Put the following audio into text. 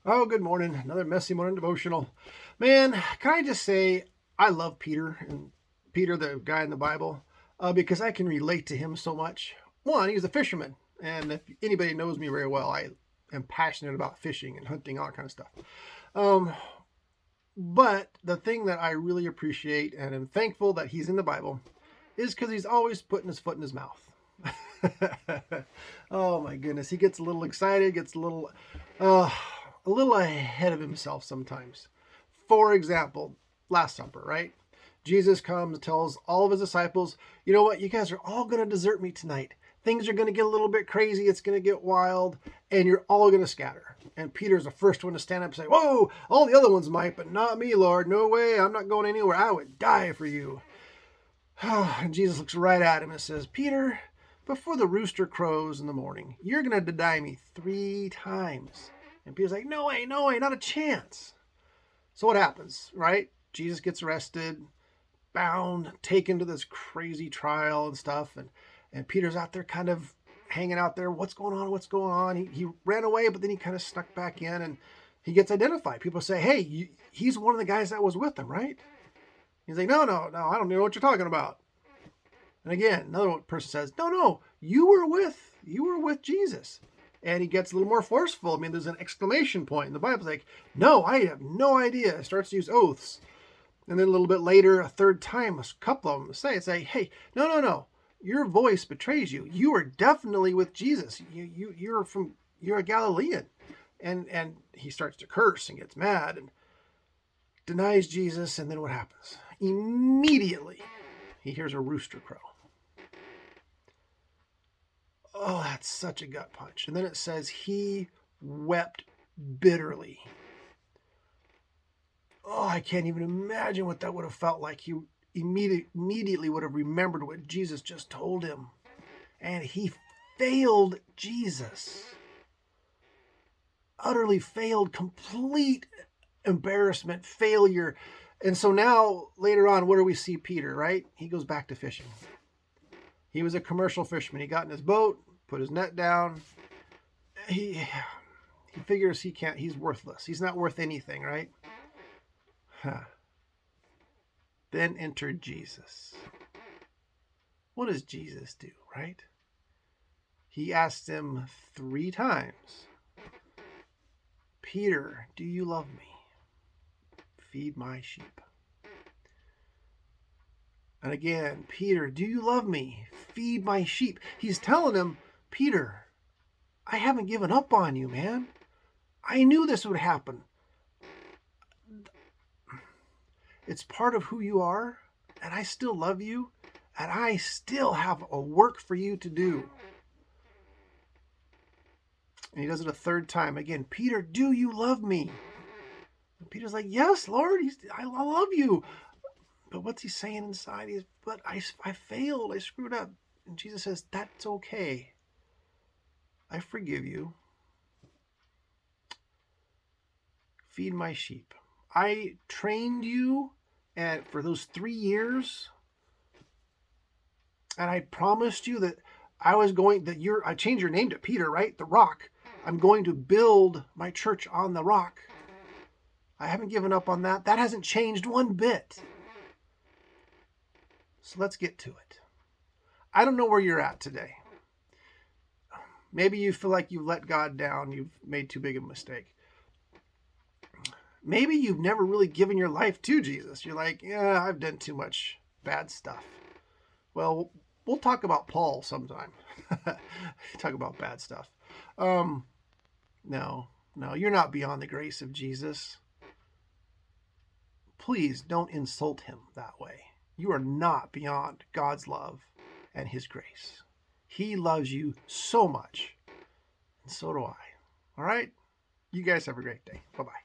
Oh, good morning. Another messy morning devotional. Man, can I just say I love Peter and Peter, the guy in the Bible, because I can relate to him so much. One, he's a fisherman. And if anybody knows me very well, I am passionate about fishing and hunting, all that kind of stuff. Um, but the thing that I really appreciate and am thankful that he's in the Bible is because he's always putting his foot in his mouth. Oh my goodness, he gets a little excited, gets uh, a little ahead of himself sometimes. For example, Last Supper, right? Jesus comes, tells all of his disciples, you know what, you guys are all going to desert me tonight. Things are going to get a little bit crazy. It's going to get wild, and you're all going to scatter. And Peter's the first one to stand up and say, whoa, all the other ones might, but not me, Lord. No way. I'm not going anywhere. I would die for you. And Jesus looks right at him and says, Peter, before the rooster crows in the morning, you're going to deny me 3 times. And Peter's like, no way, not a chance. So what happens, right? Jesus gets arrested, bound, taken to this crazy trial and stuff. And Peter's out there kind of hanging out there. What's going on? What's going on? He ran away, but then he kind of snuck back in and he gets identified. People say, hey, he's one of the guys that was with them, right? He's like, no, I don't know what you're talking about. And again, another person says, no, you were with Jesus. And he gets a little more forceful. I mean, there's an exclamation point in the Bible's like, no, I have no idea. Starts to use oaths. And then a little bit later, a third time, a couple of them say, hey, no, your voice betrays you. You are definitely with Jesus. You're a Galilean. And he starts to curse and gets mad and denies Jesus. And then what happens? Immediately, he hears a rooster crow. Oh, that's such a gut punch. And then it says he wept bitterly. Oh, I can't even imagine what that would have felt like. He immediately would have remembered what Jesus just told him. And he failed Jesus. Utterly failed, complete embarrassment, failure. And so now, later on, where do we see Peter, right? He goes back to fishing. He was a commercial fisherman. He got in his boat, put his net down. He figures he's worthless. He's not worth anything, right? Then entered Jesus. What does Jesus do, right? He asked him 3 times, Peter, do you love me? Feed my sheep. And again, Peter, do you love me? Feed my sheep. He's telling him, Peter, I haven't given up on you, man. I knew this would happen. It's part of who you are, and I still love you, and I still have a work for you to do. And he does it a 3rd time. Again, Peter, do you love me? And Peter's like, yes, Lord, I love you. But what's he saying inside? But I failed. I screwed up. And Jesus says, that's okay. I forgive you. Feed my sheep. I trained you for those 3 years. And I promised you that I changed your name to Peter, right? The rock. I'm going to build my church on the rock. I haven't given up on that. That hasn't changed one bit. So let's get to it. I don't know where you're at today. Maybe you feel like you've let God down. You've made too big of a mistake. Maybe you've never really given your life to Jesus. You're like, yeah, I've done too much bad stuff. Well, we'll talk about Paul sometime. Talk about bad stuff. No, you're not beyond the grace of Jesus. Please don't insult him that way. You are not beyond God's love and his grace. He loves you so much, and so do I. All right? You guys have a great day. Bye-bye.